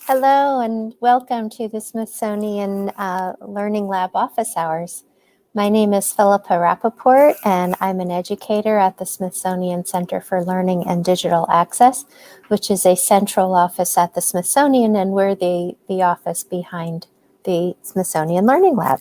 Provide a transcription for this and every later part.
Hello and welcome to the Smithsonian Learning Lab office hours. My name is Philippa Rappaport and I'm an educator at the Smithsonian Center for Learning and Digital Access, which is a central office at the Smithsonian, and we're the office behind the Smithsonian Learning Lab.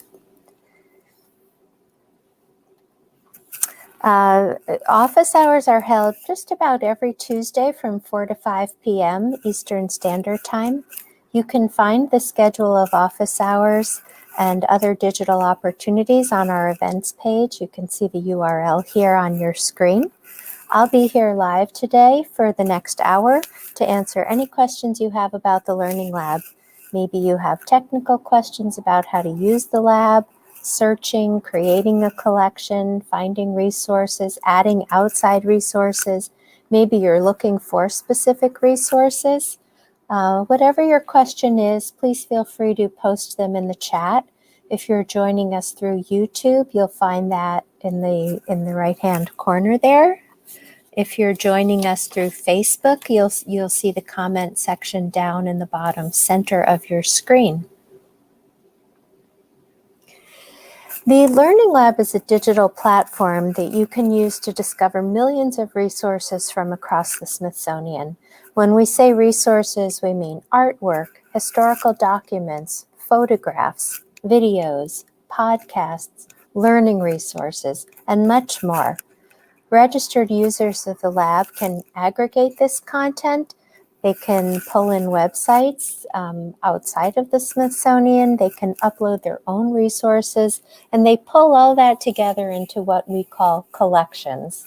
Office hours are held just about every Tuesday from 4 to 5 p.m. Eastern Standard Time. You can find the schedule of office hours and other digital opportunities on our events page. You can see the URL here on your screen. I'll be here live today for the next hour to answer any questions you have about the Learning Lab. Maybe you have technical questions about how to use the lab, searching, creating a collection, finding resources, adding outside resources. Maybe you're looking for specific resources. Whatever your question is, please feel free to post them in the chat. If you're joining us through YouTube, you'll find that in the right-hand corner there. If you're joining us through Facebook, you'll see the comment section down in the bottom center of your screen. The Learning Lab is a digital platform that you can use to discover millions of resources from across the Smithsonian. When we say resources, we mean artwork, historical documents, photographs, videos, podcasts, learning resources, and much more. Registered users of the lab can aggregate this content. They can pull in websites outside of the Smithsonian. They can upload their own resources, and they pull all that together into what we call collections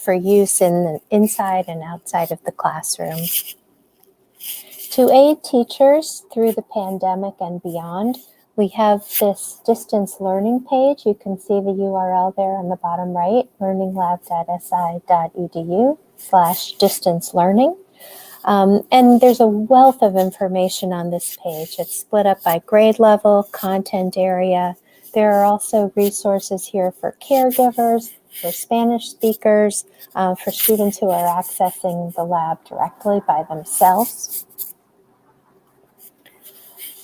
for use inside and outside of the classroom. To aid teachers through the pandemic and beyond, we have this distance learning page. You can see the URL there on the bottom right, learninglab.si.edu/distance learning. And there's a wealth of information on this page. It's split up by grade level, content area. There are also resources here for caregivers, for Spanish speakers, for students who are accessing the lab directly by themselves.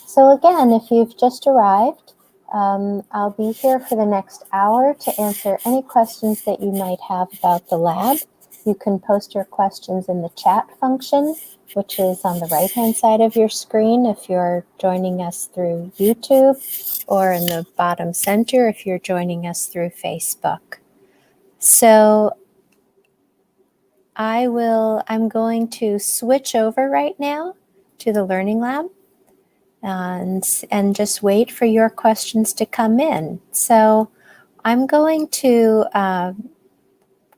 So again, if you've just arrived, I'll be here for the next hour to answer any questions that you might have about the lab. You can post your questions in the chat function, which is on the right-hand side of your screen if you're joining us through YouTube, or in the bottom center if you're joining us through Facebook. So I'm going to switch over right now to the Learning Lab. And just wait for your questions to come in. So I'm going to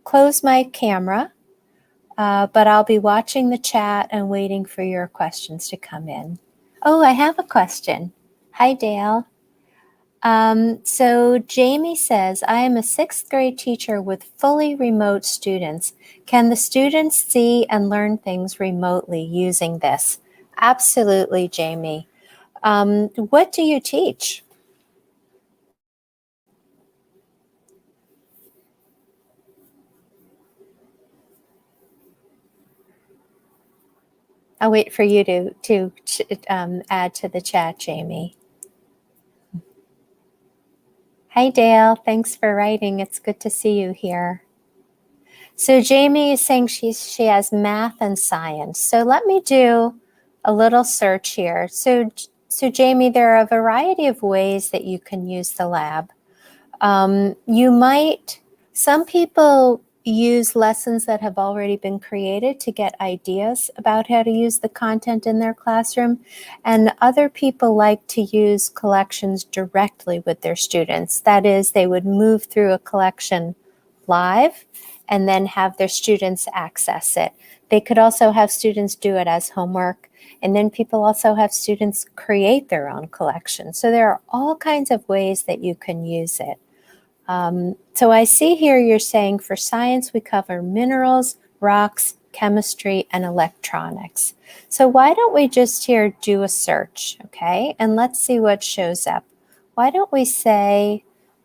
close my camera, but I'll be watching the chat and waiting for your questions to come in. Oh, I have a question. Hi, Dale. So Jamie says, I am a 6th grade teacher with fully remote students. Can the students see and learn things remotely using this? Absolutely, Jamie. What do you teach? I'll wait for you to add to the chat, Jamie. Hi, Dale. Thanks for writing. It's good to see you here. So Jamie is saying she has math and science. So let me do a little search here. So Jamie, there are a variety of ways that you can use the lab. Some people use lessons that have already been created to get ideas about how to use the content in their classroom, and other people like to use collections directly with their students. That is, they would move through a collection live and then have their students access it. They could also have students do it as homework, and then people also have students create their own collection. So there are all kinds of ways that you can use it. So I see here you're saying for science we cover minerals, rocks, chemistry, and electronics. So why don't we just here do a search, okay? And let's see what shows up. Why don't we say,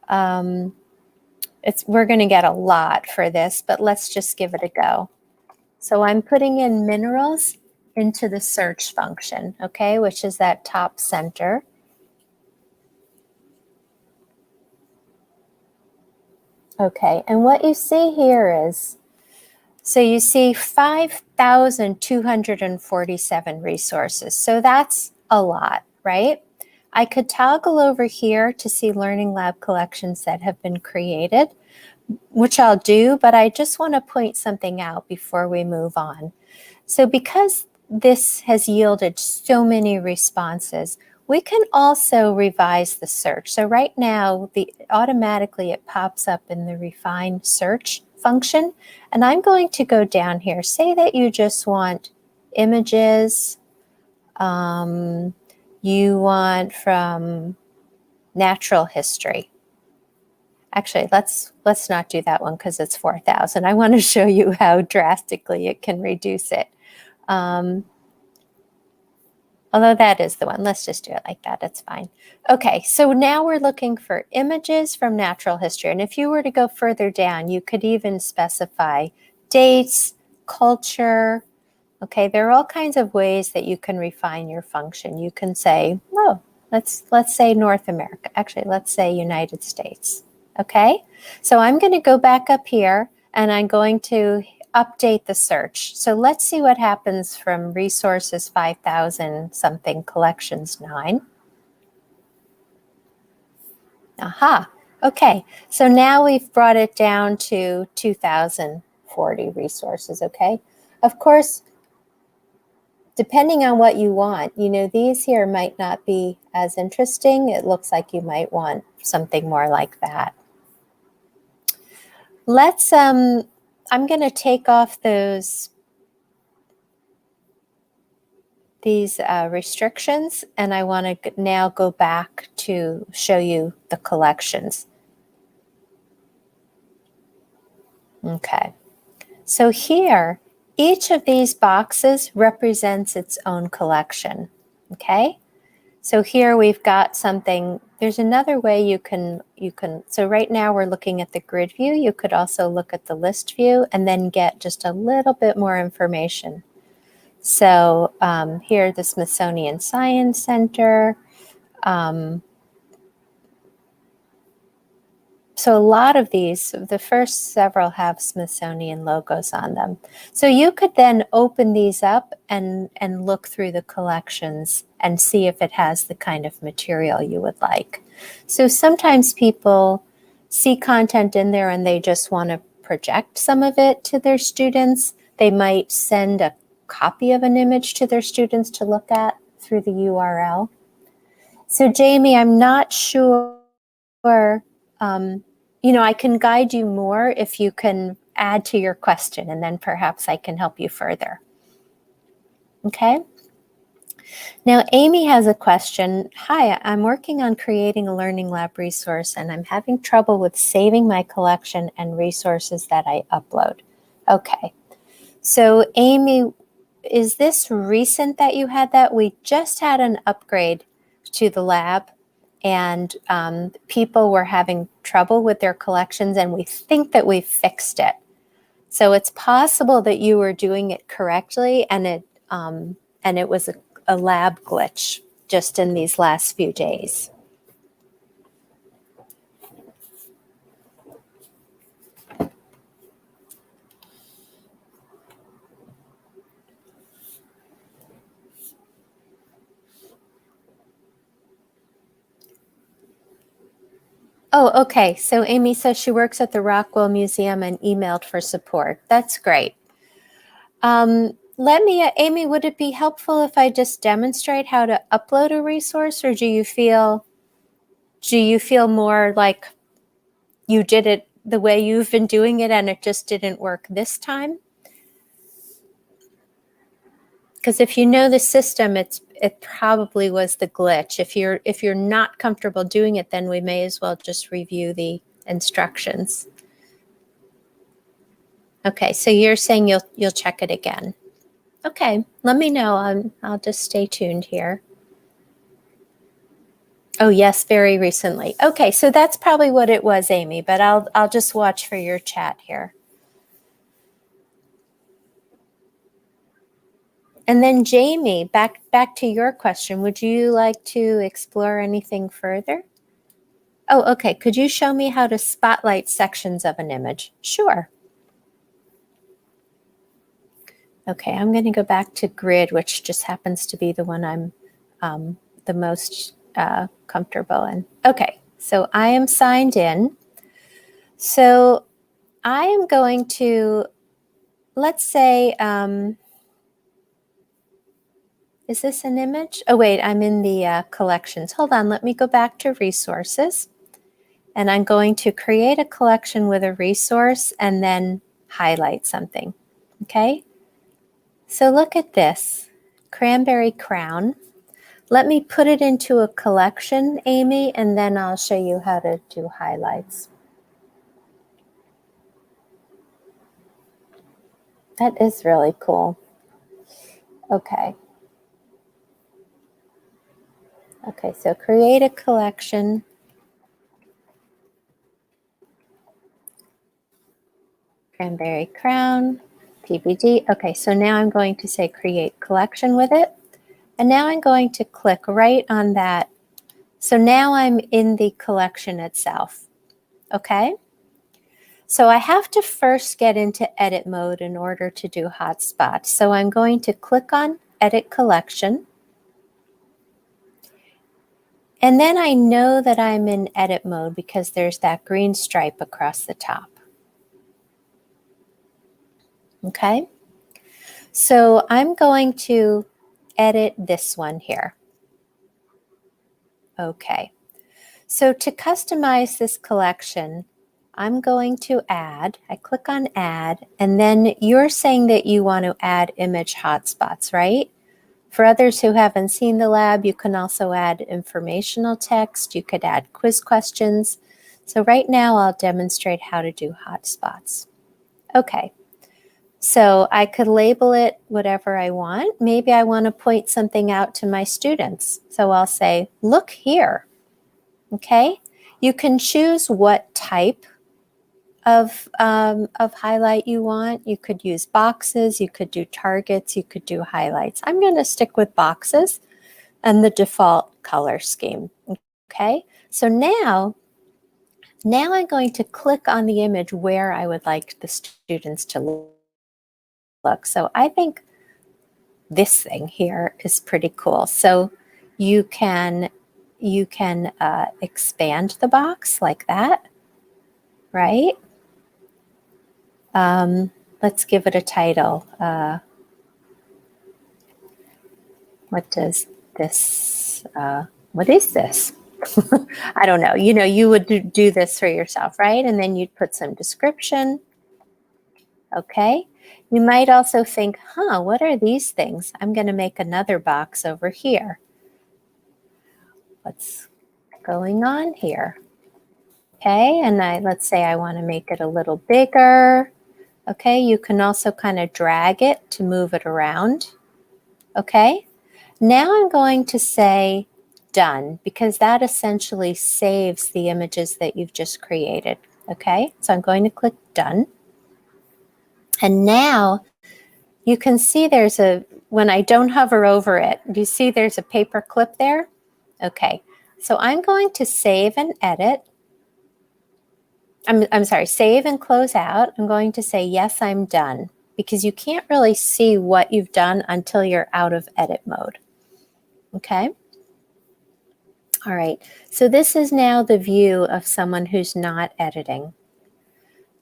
we're going to get a lot for this, but let's just give it a go. So I'm putting in minerals, into the search function, okay, which is that top center. Okay, and what you see here is, so you see 5,247 resources. So that's a lot, right? I could toggle over here to see Learning Lab collections that have been created, which I'll do, but I just want to point something out before we move on. So because this has yielded so many responses, we can also revise the search. So right now, automatically it pops up in the refine search function. And I'm going to go down here. Say that you just want images, you want from natural history. Actually, let's not do that one because it's 4,000. I want to show you how drastically it can reduce it. Although that is the one. Let's just do it like that. It's fine. Okay, so now we're looking for images from natural history. And if you were to go further down, you could even specify dates, culture. Okay, there are all kinds of ways that you can refine your function. You can say, oh, let's say North America. Actually, let's say United States. Okay, so I'm going to go back up here and I'm going to update the search. So let's see what happens from resources 5,000 something collections 9. Aha. Okay. So now we've brought it down to 2,040 resources. Okay. Of course, depending on what you want, these here might not be as interesting. It looks like you might want something more like that. I'm going to take off these restrictions, and I want to now go back to show you the collections. Okay, so here, each of these boxes represents its own collection. Okay, so here we've got something. There's another way you can, so right now we're looking at the grid view. You could also look at the list view and then get just a little bit more information. So here, the Smithsonian Science Center. So a lot of these, the first several have Smithsonian logos on them. So you could then open these up and look through the collections and see if it has the kind of material you would like. So sometimes people see content in there and they just want to project some of it to their students. They might send a copy of an image to their students to look at through the URL. So Jamie, I'm not sure, I can guide you more if you can add to your question, and then perhaps I can help you further. Okay. Now, Amy has a question. Hi, I'm working on creating a Learning Lab resource, and I'm having trouble with saving my collection and resources that I upload. Okay. So, Amy, is this recent that you had that? We just had an upgrade to the lab, and people were having trouble with their collections, and we think that we fixed it. So it's possible that you were doing it correctly, and it was a lab glitch just in these last few days. Oh, okay. So Amy says she works at the Rockwell Museum and emailed for support. That's great. Amy, would it be helpful if I just demonstrate how to upload a resource, or do you feel more like you did it the way you've been doing it and it just didn't work this time? Because if you know the system, it probably was the glitch. If you're not comfortable doing it, then we may as well just review the instructions. Okay, so you're saying you'll check it again. Okay, let me know. I'll just stay tuned here. Oh yes, very recently. Okay, so that's probably what it was, Amy. But I'll just watch for your chat here. And then Jamie, back to your question. Would you like to explore anything further? Oh, okay. Could you show me how to spotlight sections of an image? Sure. Okay, I'm going to go back to grid, which just happens to be the one I'm the most comfortable in. Okay, so I am signed in. So I am going to, let's say, is this an image? Oh, wait, I'm in the collections. Hold on, let me go back to resources. And I'm going to create a collection with a resource and then highlight something. Okay, so look at this, cranberry crown. Let me put it into a collection, Amy, and then I'll show you how to do highlights. That is really cool. Okay. Okay, so create a collection. Cranberry crown, PBD. Okay, so now I'm going to say create collection with it. And now I'm going to click right on that. So now I'm in the collection itself. Okay. So I have to first get into edit mode in order to do hotspots. So I'm going to click on edit collection. And then I know that I'm in edit mode because there's that green stripe across the top. Okay. So I'm going to edit this one here. Okay. So to customize this collection, I'm going to add, I click on add, and then you're saying that you want to add image hotspots, right? For others who haven't seen the lab, you can also add informational text. You could add quiz questions. So right now I'll demonstrate how to do hotspots. Okay, so I could label it whatever I want. Maybe I want to point something out to my students. So I'll say, look here. Okay, you can choose what type of highlight you want. You could use boxes, you could do targets, you could do highlights. I'm going to stick with boxes and the default color scheme. Okay, so now I'm going to click on the image where I would like the students to look. So I think this thing here is pretty cool. So you can expand the box like that, right? Let's give it a title. What does this, what is this? I don't know. You know, you would do this for yourself, right? And then you'd put some description. Okay. You might also think, what are these things? I'm going to make another box over here. What's going on here? Okay. And let's say I want to make it a little bigger. Okay. You can also kind of drag it to move it around. Okay. Now I'm going to say done because that essentially saves the images that you've just created. Okay, so I'm going to click done. And now you can see when I don't hover over it, do you see there's a paper clip there? Okay, so I'm going to save and edit. I'm sorry, save and close out. I'm going to say, yes, I'm done because you can't really see what you've done until you're out of edit mode. Okay. All right, so this is now the view of someone who's not editing.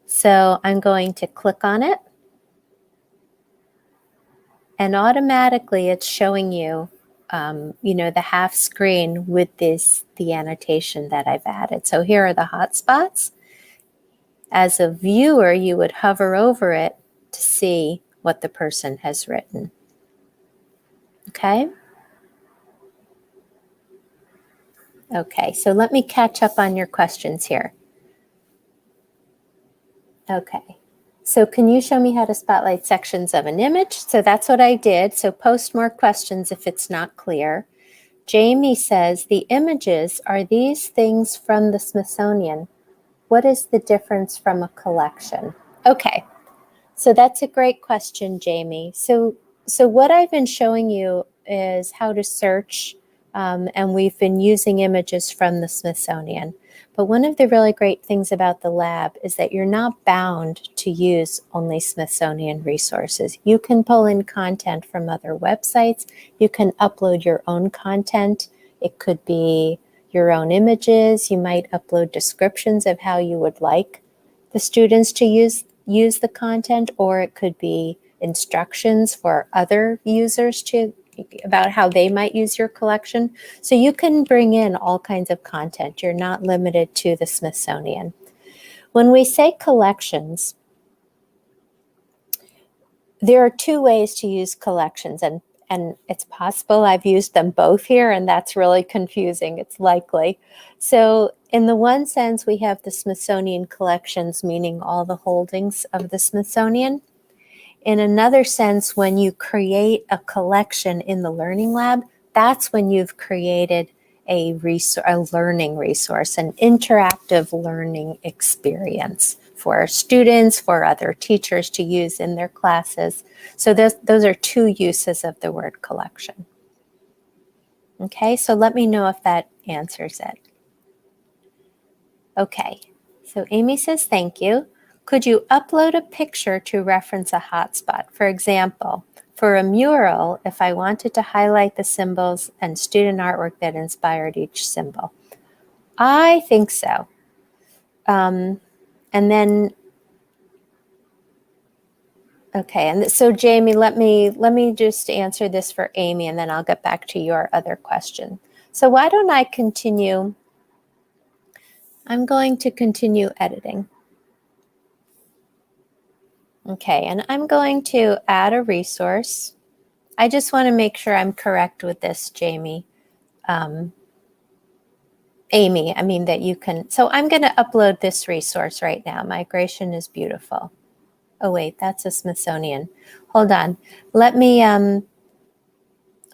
So I'm going to click on it and automatically it's showing you, the half screen with the annotation that I've added. So here are the hotspots. As a viewer, you would hover over it to see what the person has written. Okay. Okay, so let me catch up on your questions here. Okay, so can you show me how to spotlight sections of an image? So that's what I did. So post more questions if it's not clear. Jamie says, the images are these things from the Smithsonian. What is the difference from a collection? Okay, so that's a great question, Jamie. So So what I've been showing you is how to search, and we've been using images from the Smithsonian. But one of the really great things about the lab is that you're not bound to use only Smithsonian resources. You can pull in content from other websites. You can upload your own content. It could be your own images. You might upload descriptions of how you would like the students to use the content, or it could be instructions for other users about how they might use your collection. So you can bring in all kinds of content. You're not limited to the Smithsonian. When we say collections, there are two ways to use collections, and it's possible I've used them both here, and that's really confusing. It's likely. So in the one sense, we have the Smithsonian collections, meaning all the holdings of the Smithsonian. In another sense, when you create a collection in the Learning Lab, that's when you've created a learning resource, an interactive learning experience for students, for other teachers to use in their classes. So those are two uses of the word collection. Okay, so let me know if that answers it. Okay, so Amy says, thank you. Could you upload a picture to reference a hotspot? For example, for a mural, if I wanted to highlight the symbols and student artwork that inspired each symbol. I think so. And then, okay, and so Jamie, let me just answer this for Amy, and then I'll get back to your other question. So why don't I continue? I'm going to continue editing. Okay, and I'm going to add a resource. I just want to make sure I'm correct with this, Jamie. Amy, I mean that you can. So I'm going to upload this resource right now. Migration is beautiful. Oh wait, that's a Smithsonian. Hold on. Let me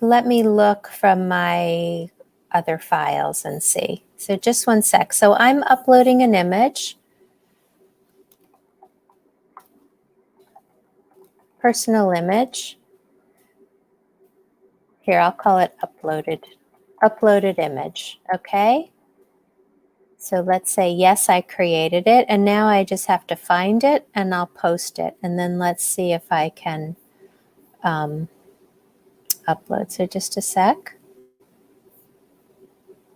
look from my other files and see. So just one sec. So I'm uploading an image. Personal image. Here, I'll call it uploaded image. Okay. So let's say, yes, I created it, and now I just have to find it and I'll post it. And then let's see if I can upload. So just a sec.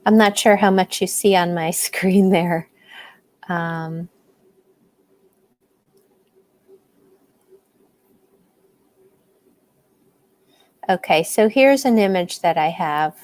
I'm not sure how much you see on my screen there. Okay, so here's an image that I have.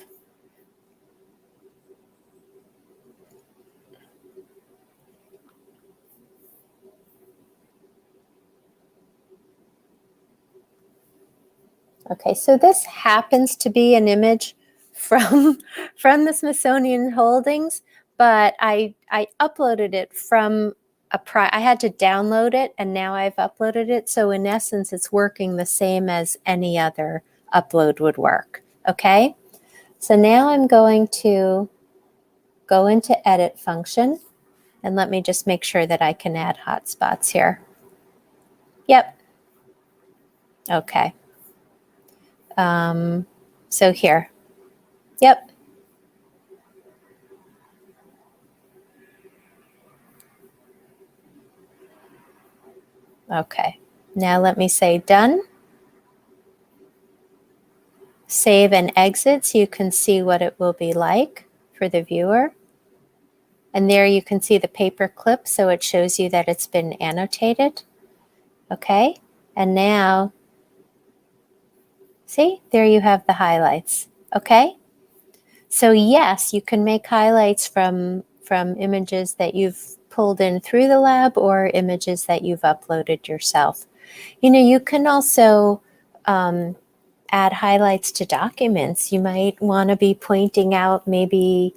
Okay, so this happens to be an image from the Smithsonian holdings, but I uploaded it from I had to download it, and now I've uploaded it. So in essence, it's working the same as any other upload would work. Okay, so now I'm going to go into edit function, and let me just make sure that I can add hotspots here. Yep. Okay. So here. Yep. Okay. Now let me say done. Save and exit so you can see what it will be like for the viewer. And there you can see the paper clip, so it shows you that it's been annotated. Okay. And now, see, there you have the highlights. Okay. So yes, you can make highlights from images that you've pulled in through the lab or images that you've uploaded yourself. You know, you can also add highlights to documents. You might want to be pointing out maybe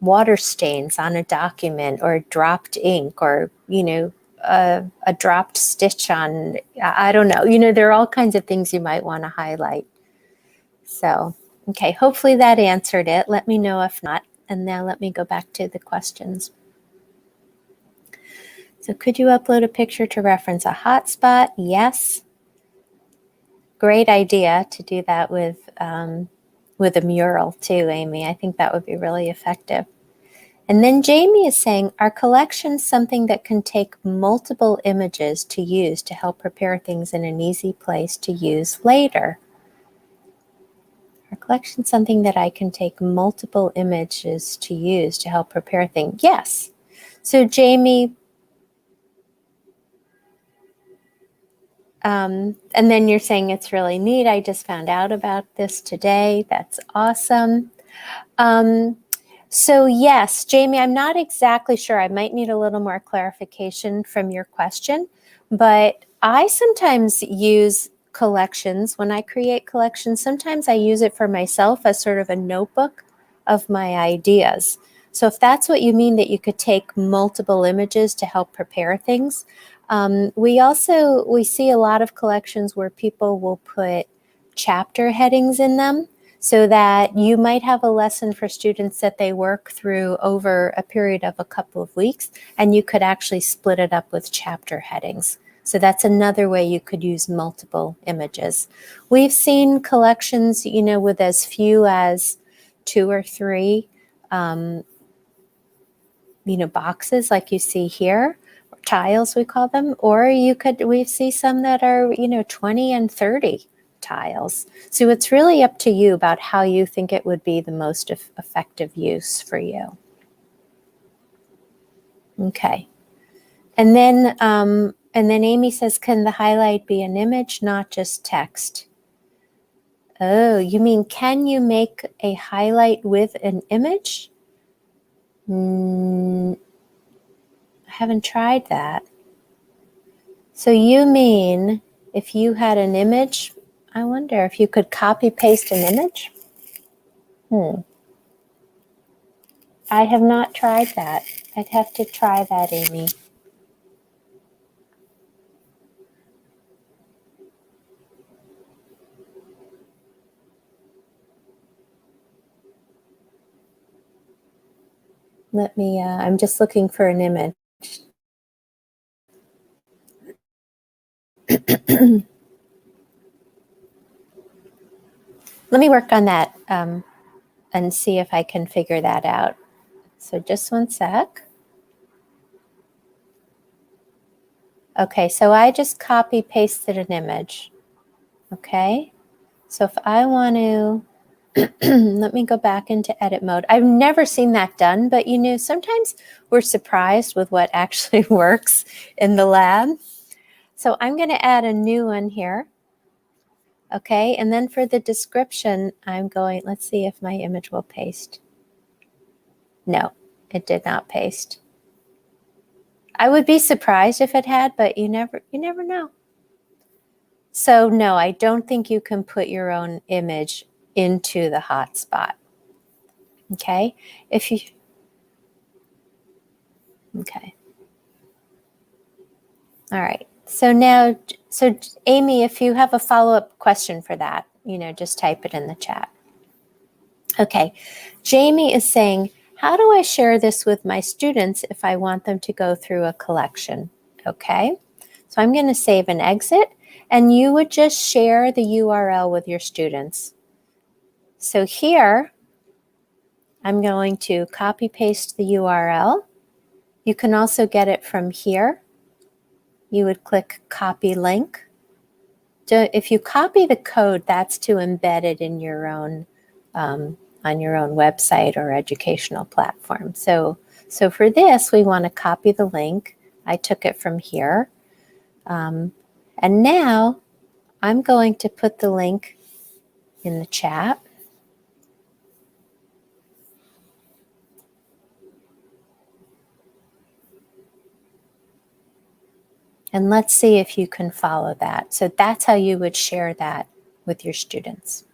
water stains on a document, or dropped ink, or, you know, a dropped stitch on, I don't know. You know, there are all kinds of things you might want to highlight. So, okay, hopefully that answered it. Let me know if not. And now let me go back to the questions. So could you upload a picture to reference a hotspot? Yes. great idea to do that with a mural too, Amy. I think that would be really effective. And then Jamie is saying, are collections something that can take multiple images to use to help prepare things in an easy place to use later? Are collections something that I can take multiple images to use to help prepare things? Yes. So Jamie, and then you're saying it's really neat. I just found out about this today. That's awesome. So yes, Jamie, I'm not exactly sure. I might need a little more clarification from your question, but I sometimes use collections. When I create collections, sometimes I use it for myself as sort of a notebook of my ideas. So if that's what you mean, that you could take multiple images to help prepare things. We see a lot of collections where people will put chapter headings in them, so that you might have a lesson for students that they work through over a period of a couple of weeks, and you could actually split it up with chapter headings. So that's another way you could use multiple images. We've seen collections, with as few as 2 or 3, boxes like you see here, or tiles we call them, or we see some that are, 20 and 30 tiles. So it's really up to you about how you think it would be the most effective use for you. Okay. And then Amy says, can the highlight be an image, not just text? Oh, you mean, can you make a highlight with an image? I haven't tried that. So you mean if you had an image, I wonder if you could copy paste an image? I have not tried that. I'd have to try that, Amy. Let me, I'm just looking for an image. Let me work on that and see if I can figure that out. So just one sec. Okay, so I just copy pasted an image. Okay, so if I want to, let me go back into edit mode. I've never seen that done, but sometimes we're surprised with what actually works in the lab. So I'm going to add a new one here. Okay, and then for the description, let's see if my image will paste. No, it did not paste. I would be surprised if it had, but you never know. So no, I don't think you can put your own image into the hotspot. Okay, okay. All right. So Amy, if you have a follow-up question for that, just type it in the chat. Okay. Jamie is saying, how do I share this with my students if I want them to go through a collection? Okay. So I'm going to save and exit, and you would just share the URL with your students. So here, I'm going to copy paste the URL. You can also get it from here. You would click copy link. If you copy the code, that's to embed it in your own on your own website or educational platform. So for this, we want to copy the link. I took it from here. And now I'm going to put the link in the chat. And let's see if you can follow that. So that's how you would share that with your students.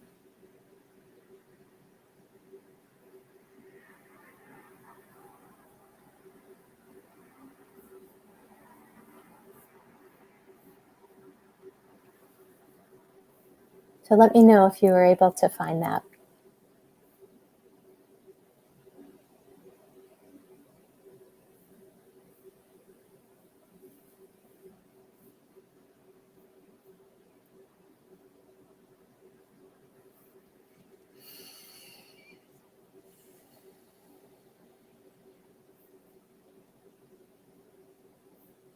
So let me know if you were able to find that.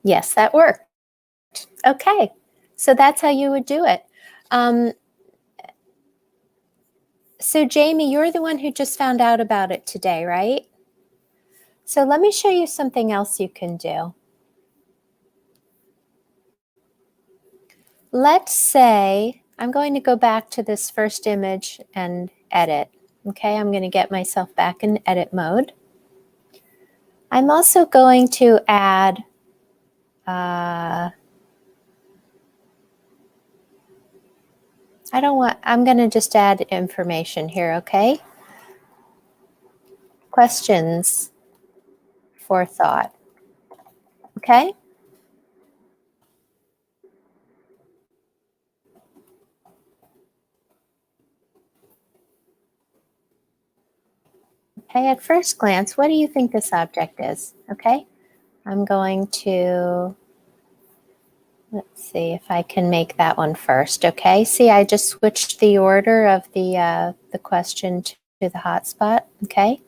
Yes, that worked. Okay, so that's how you would do it. So Jamie, you're the one who just found out about it today, right? So let me show you something else you can do. Let's say I'm going to go back to this first image and edit. Okay, I'm going to get myself back in edit mode. I'm also going to add I'm going to just add information here, okay? Questions for thought, okay? Okay, at first glance, what do you think this object is? Okay, I'm going to, let's see if I can make that one first, okay? See, I just switched the order of the question to the hotspot, okay?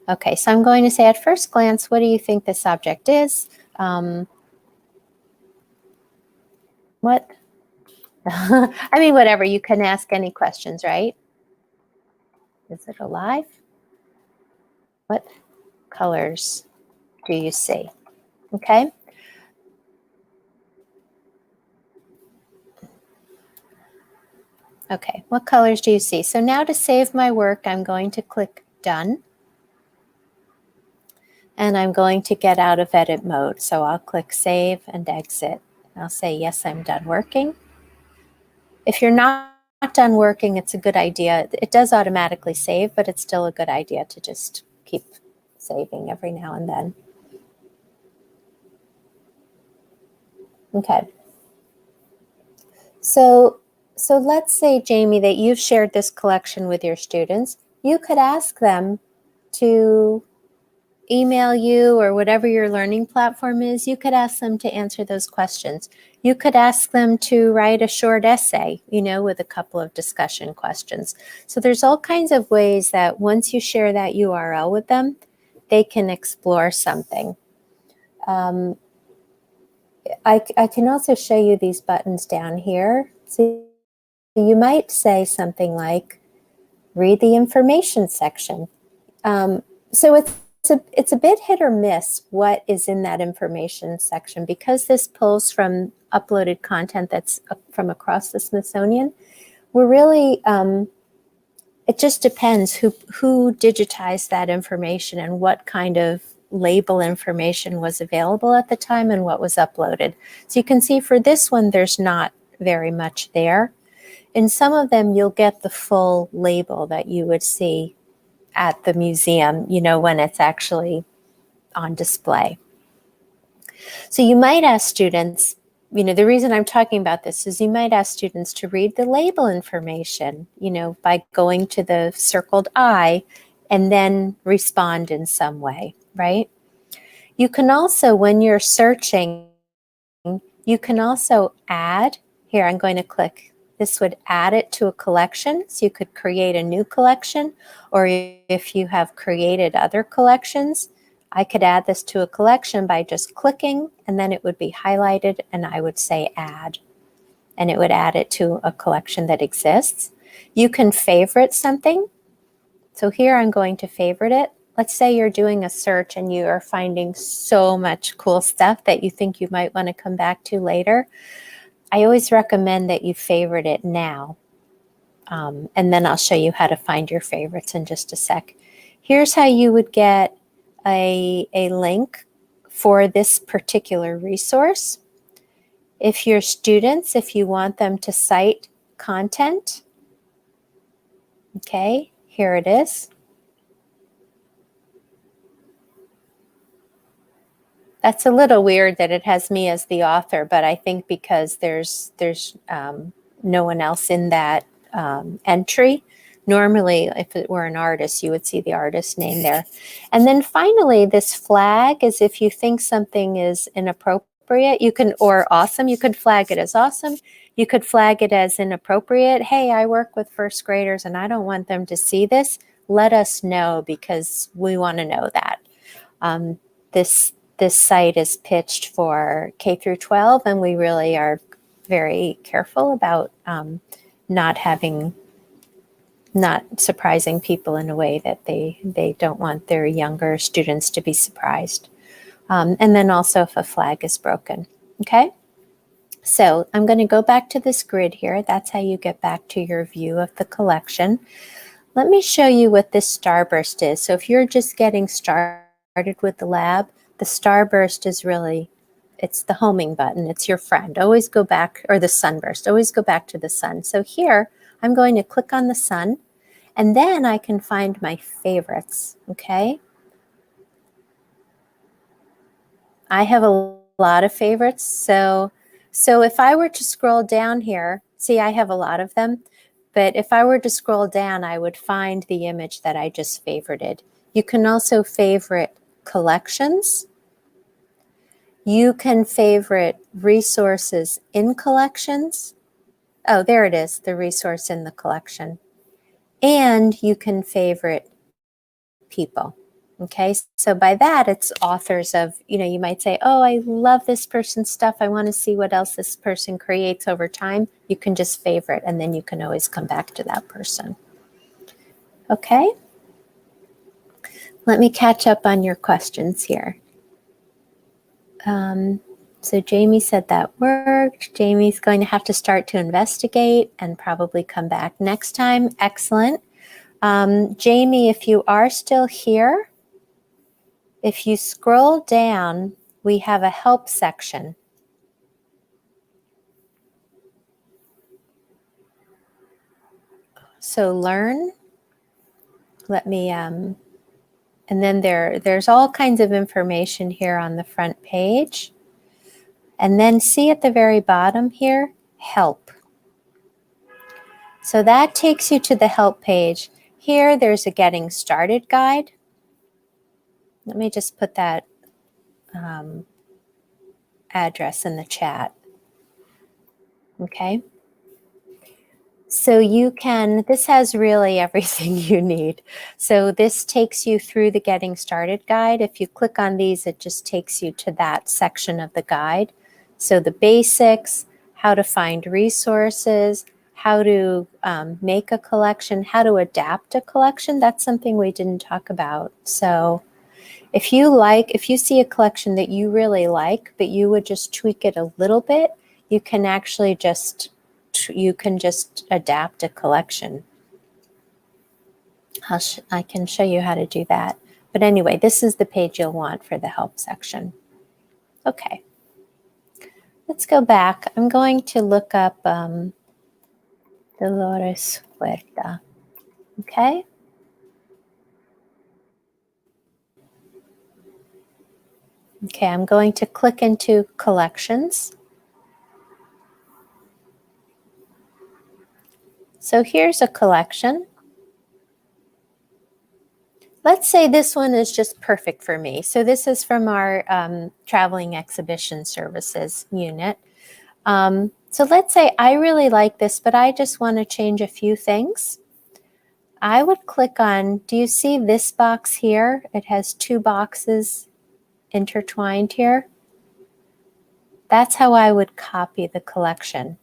Okay, so I'm going to say at first glance, what do you think this object is? What? I mean, whatever, you can ask any questions, right? Is it alive? What colors do you see? Okay. Okay, what colors do you see? So now to save my work, I'm going to click Done. And I'm going to get out of edit mode. So I'll click Save and Exit. I'll say, yes, I'm done working. If you're not done working, it's a good idea. It does automatically save, but it's still a good idea to just keep saving every now and then. Okay. So let's say, Jamie, that you've shared this collection with your students. You could ask them to email you, or whatever your learning platform is. You could ask them to answer those questions. You could ask them to write a short essay, with a couple of discussion questions. So there's all kinds of ways that once you share that URL with them, they can explore something. I can also show you these buttons down here. So you might say something like, read the information section. So it's a bit hit or miss what is in that information section, because this pulls from uploaded content that's from across the Smithsonian. We're really, it just depends who digitized that information and what kind of label information was available at the time and what was uploaded. So you can see for this one, there's not very much there. In some of them, you'll get the full label that you would see at the museum, when it's actually on display. So you might ask students, the reason I'm talking about this is you might ask students to read the label information, by going to the circled I and then respond in some way, right? You can also, when you're searching, you can also add, here I'm going to click, this would add it to a collection. So you could create a new collection, or if you have created other collections, I could add this to a collection by just clicking, and then it would be highlighted and I would say add, and it would add it to a collection that exists. You can favorite something. So here I'm going to favorite it. Let's say you're doing a search and you are finding so much cool stuff that you think you might want to come back to later. I always recommend that you favorite it now. And then I'll show you how to find your favorites in just a sec. Here's how you would get a link for this particular resource. If your students, if you want them to cite content, okay, here it is. That's a little weird that it has me as the author, but I think because there's no one else in that entry. Normally, if it were an artist, you would see the artist name there. And then finally, this flag is if you think something is inappropriate, you can, or awesome, you could flag it as awesome. You could flag it as inappropriate. Hey, I work with first graders and I don't want them to see this. Let us know, because we want to know that. this site is pitched for K through 12, and we really are very careful about not surprising people in a way that they don't want their younger students to be surprised. And then also if a flag is broken. Okay, so I'm going to go back to this grid here. That's how you get back to your view of the collection. Let me show you what this starburst is. So if you're just getting started with the lab, the starburst is really, it's the homing button. It's your friend. Always go back, or the sunburst, always go back to the sun. So here, I'm going to click on the sun, and then I can find my favorites, okay? I have a lot of favorites. So if I were to scroll down here, see, I have a lot of them, but if I were to scroll down, I would find the image that I just favorited. You can also favorite collections. You can favorite resources in collections. Oh, there it is, the resource in the collection. And you can favorite people. Okay, so by that, it's authors of, you might say, oh, I love this person's stuff. I want to see what else this person creates over time. You can just favorite, and then you can always come back to that person. Okay, let me catch up on your questions here. So Jamie said that worked. Jamie's going to have to start to investigate and probably come back next time. Excellent. Jamie, if you are still here, if you scroll down, we have a help section. So learn, let me, and then there's all kinds of information here on the front page. And then see at the very bottom here, help. So that takes you to the help page. Here, there's a getting started guide. Let me just put that address in the chat. Okay. So you can, this has really everything you need. So this takes you through the getting started guide. If you click on these, it just takes you to that section of the guide. So the basics, how to find resources, how to make a collection, how to adapt a collection. That's something we didn't talk about. So if you see a collection that you really like, but you would just tweak it a little bit, you can actually just adapt a collection. I can show you how to do that. But anyway, this is the page you'll want for the help section. Okay, let's go back. I'm going to look up Dolores Huerta. Okay. Okay, I'm going to click into collections. So here's a collection. Let's say this one is just perfect for me. So this is from our traveling exhibition services unit. So let's say I really like this, but I just want to change a few things. I would click on, do you see this box here? It has two boxes intertwined here. That's how I would copy the collection.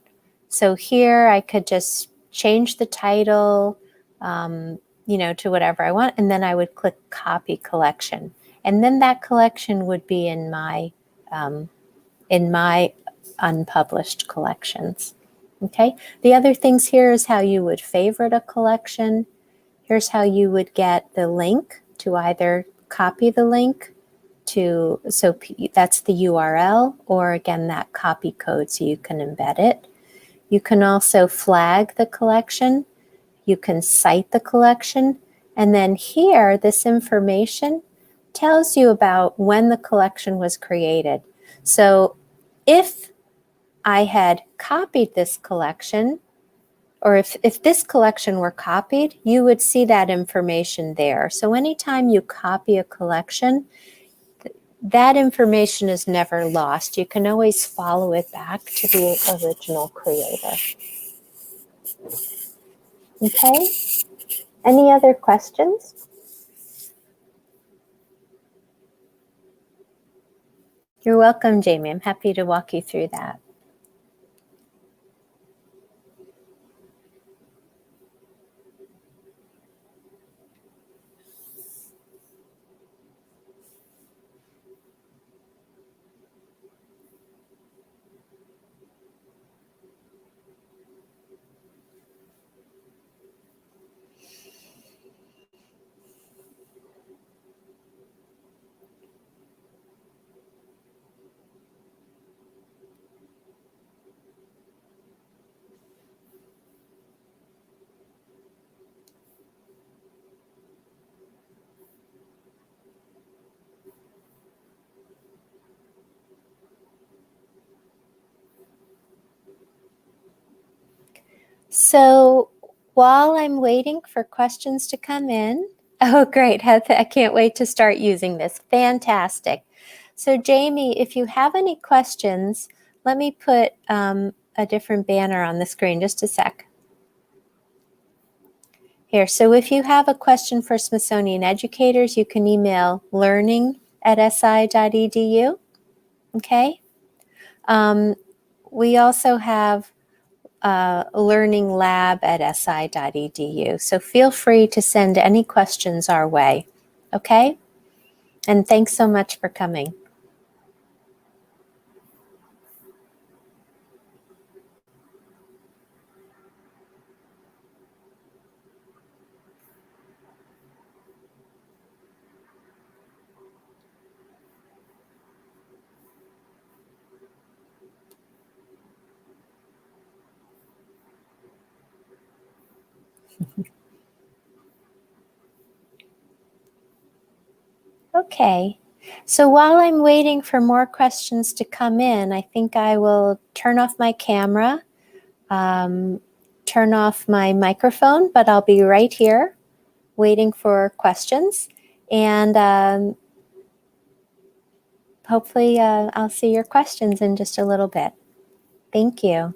So here I could just change the title, to whatever I want, and then I would click copy collection. And then that collection would be in my unpublished collections. Okay, the other things here is how you would favorite a collection. Here's how you would get the link to either copy the link to, so that's the URL, or again, that copy code so you can embed it. You can also flag the collection. You can cite the collection. And then here, this information tells you about when the collection was created. So if I had copied this collection, or if this collection were copied, you would see that information there. So anytime you copy a collection, that information is never lost. You can always follow it back to the original creator. Okay, any other questions? You're welcome, Jamie. I'm happy to walk you through that. So while I'm waiting for questions to come in, oh, great. I can't wait to start using this. Fantastic. So Jamie, if you have any questions, let me put a different banner on the screen. Just a sec. Here, so if you have a question for Smithsonian educators, you can email learning@si.edu. Okay. We also have learning lab@si.edu. So feel free to send any questions our way. Okay? And thanks so much for coming. Okay. So while I'm waiting for more questions to come in, I think I will turn off my camera, turn off my microphone, but I'll be right here waiting for questions. And hopefully I'll see your questions in just a little bit. Thank you.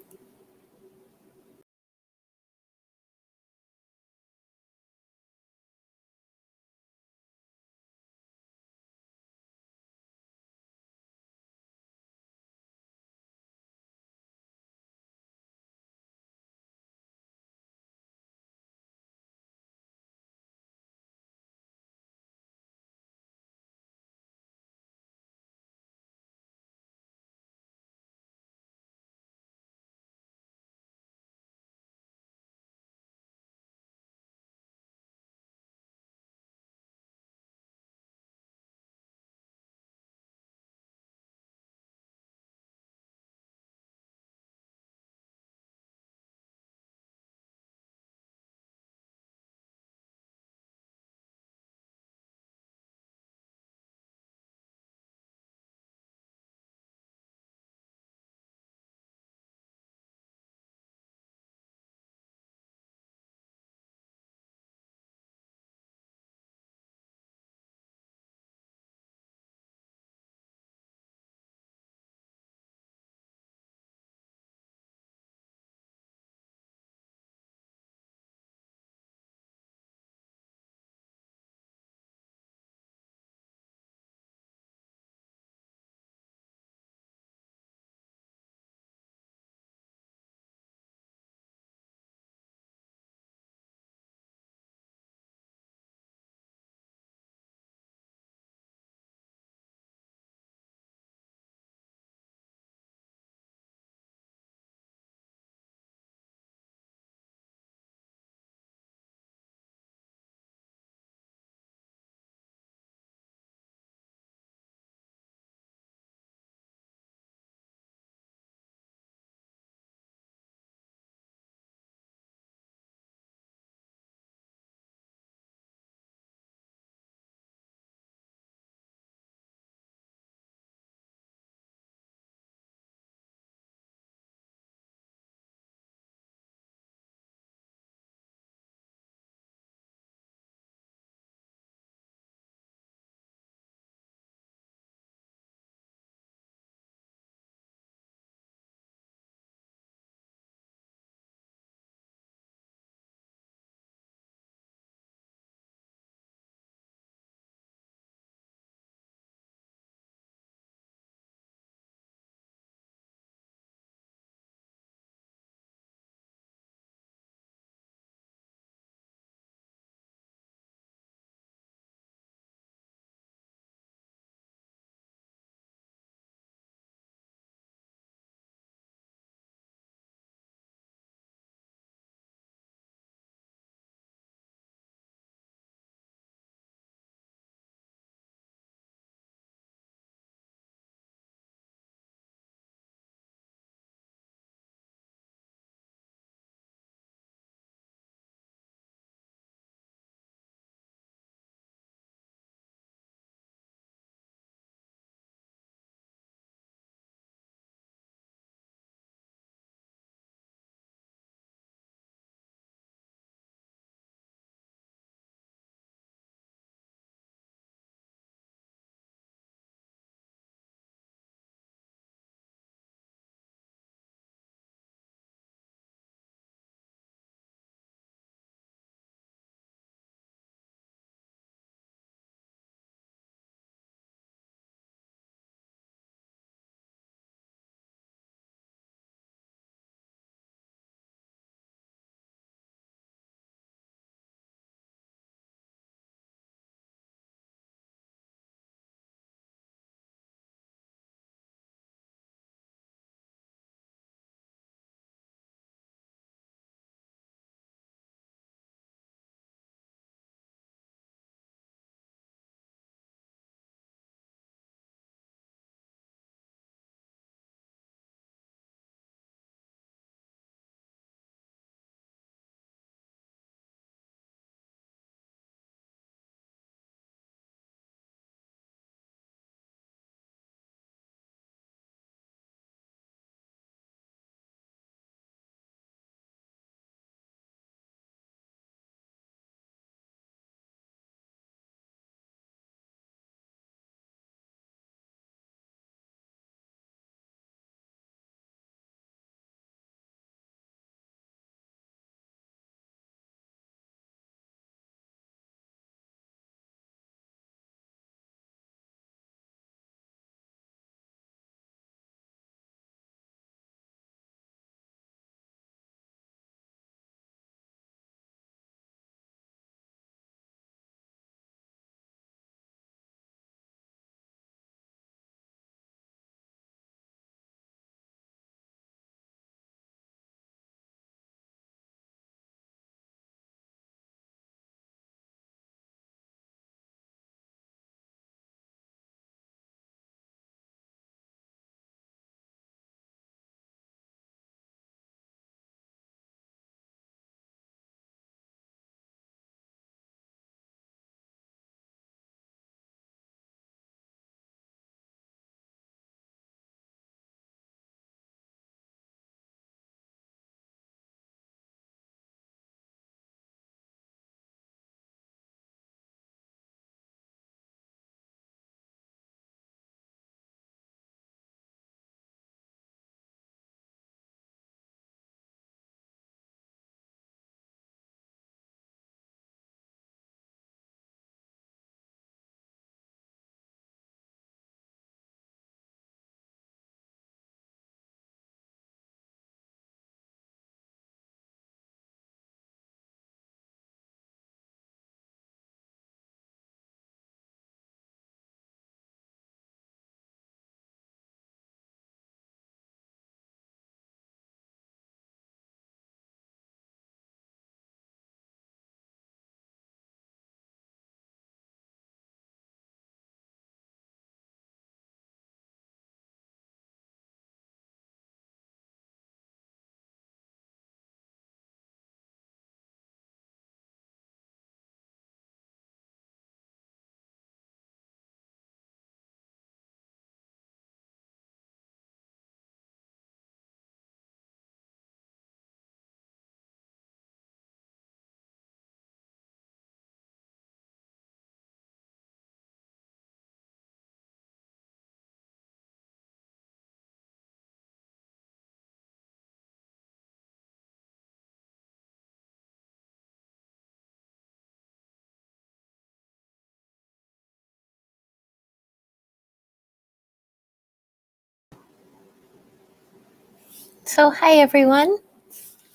So, hi everyone.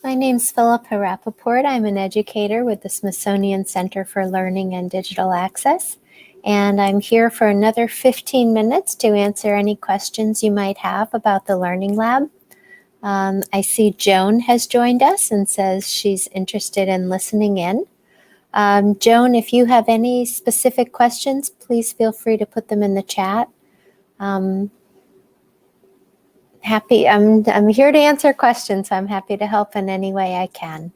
My name's Philippa Rappaport. I'm an educator with the Smithsonian Center for Learning and Digital Access, and I'm here for another 15 minutes to answer any questions you might have about the Learning Lab. I see Joan has joined us and says she's interested in listening in. Joan, if you have any specific questions, please feel free to put them in the chat. I'm here to answer questions, so I'm happy to help in any way I can.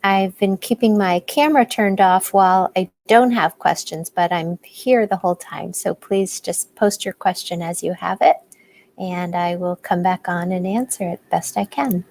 I've been keeping my camera turned off while I don't have questions, but I'm here the whole time. So please just post your question as you have it, and I will come back on and answer it best I can.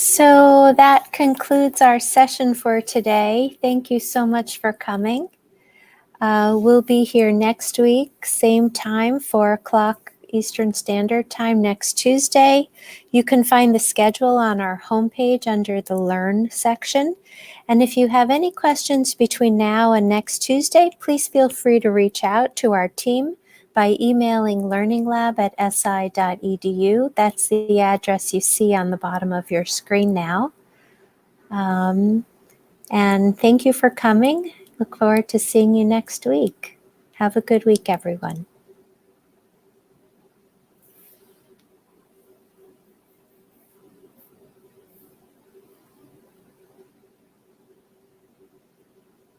So that concludes our session for today. Thank you so much for coming. We'll be here next week, same time, 4 o'clock Eastern Standard Time next Tuesday. You can find the schedule on our homepage under the Learn section. And if you have any questions between now and next Tuesday, please feel free to reach out to our team by emailing learninglab@si.edu. That's the address you see on the bottom of your screen now. And thank you for coming. Look forward to seeing you next week. Have a good week, everyone.